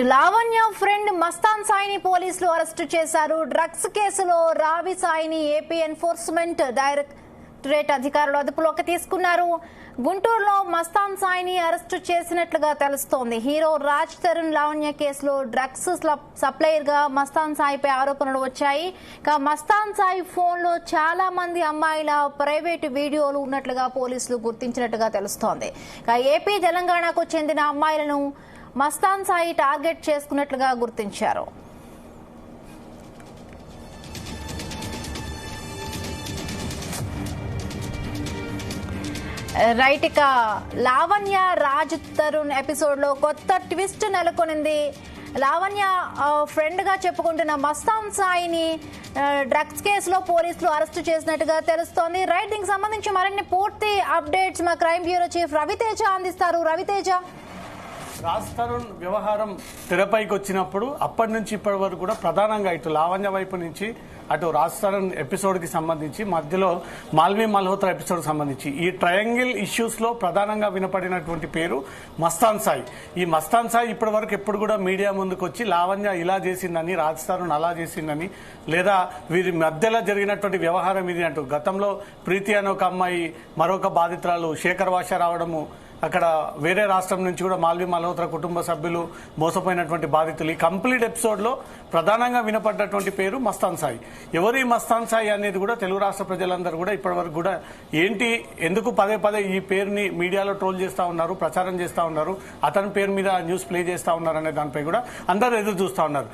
Lavanya friend Mastan సాయిని పోలీసులు arrest చేశారు. Drugs కేసులో రావి సాయిని ఏపీ ఎన్ఫోర్స్మెంట్ డైరెక్టరేట్ అధికారులు అదుపులోకి తీసుకున్నారు. గుంటూరులో మస్తాన్ సాయిని అరెస్టు చేసినట్లుగా తెలుస్తోంది. హీరో రాజ్ తరుణ్ లావణ్య కేసులో డ్రగ్స్ సప్లయర్ గా మస్తాన్ సాయిపై ఆరోపణలు వచ్చాయి. మస్తాన్ సాయి ఫోన్ లో చాలా మంది అమ్మాయిల ప్రైవేటు వీడియోలు ఉన్నట్లుగా పోలీసులు గుర్తించినట్టుగా తెలుస్తోంది. ఏపీ తెలంగాణకు చెందిన అమ్మాయిలను మస్తాన్ సాయి టార్గెట్ చేసుకున్నట్లుగా గుర్తించారు. రైట్, ఇక లావణ్య రాజ్ తరుణ్ ఎపిసోడ్ లో కొత్త ట్విస్ట్ నెలకొనింది. లావణ్య ఫ్రెండ్ గా చెప్పుకుంటున్న మస్తాన్ సాయిని డ్రగ్స్ కేసులో పోలీసులు అరెస్టు చేసినట్టుగా తెలుస్తోంది. రైట్, దీనికి సంబంధించి మరిన్ని పూర్తి అప్డేట్స్ మా క్రైమ్ బ్యూరో చీఫ్ రవితేజ అందిస్తారు. రవితేజ, రాజ్ తరుణ్ వ్యవహారం తెరపైకి వచ్చినప్పుడు అప్పటి నుంచి ఇప్పటి వరకు కూడా ప్రధానంగా ఇటు లావణ్య వైపు నుంచి అటు రాజ్ తరుణ్ ఎపిసోడ్ కి సంబంధించి మధ్యలో మాల్వి మల్హోత్రా ఎపిసోడ్ కి సంబంధించి ఈ ట్రయాంగిల్ ఇష్యూస్ లో ప్రధానంగా వినపడినటువంటి పేరు మస్తాన్ సాయి. ఈ మస్తాన్ సాయి ఇప్పటి వరకు ఎప్పుడు కూడా మీడియా ముందుకు వచ్చి లావణ్య ఇలా చేసిందని, రాజ్ తరుణ్ అలా చేసిందని, లేదా వీరి మధ్యలో జరిగినటువంటి వ్యవహారం ఇది అంటూ గతంలో ప్రీతి అనే ఒక అమ్మాయి మరొక బాధితురాలు శేఖర్ భాష రావడము, అక్కడ వేరే రాష్ట్రం నుంచి కూడా మాల్వి మల్హోత్రా కుటుంబ సభ్యులు మోసపోయినటువంటి బాధితులు, ఈ కంప్లీట్ ఎపిసోడ్ లో ప్రధానంగా వినపడ్డటువంటి పేరు మస్తాన్ సాయి. ఎవరు ఈ మస్తాన్ సాయి అనేది కూడా తెలుగు రాష్ట్ర ప్రజలందరూ కూడా ఇప్పటి వరకు కూడా ఏంటి, ఎందుకు పదే పదే ఈ పేరుని మీడియాలో ట్రోల్ చేస్తా ఉన్నారు, ప్రచారం చేస్తా ఉన్నారు, అతని పేరు మీద న్యూస్ ప్లే చేస్తా ఉన్నారు అనే దానిపై కూడా అందరూ ఎదురు చూస్తా ఉన్నారు.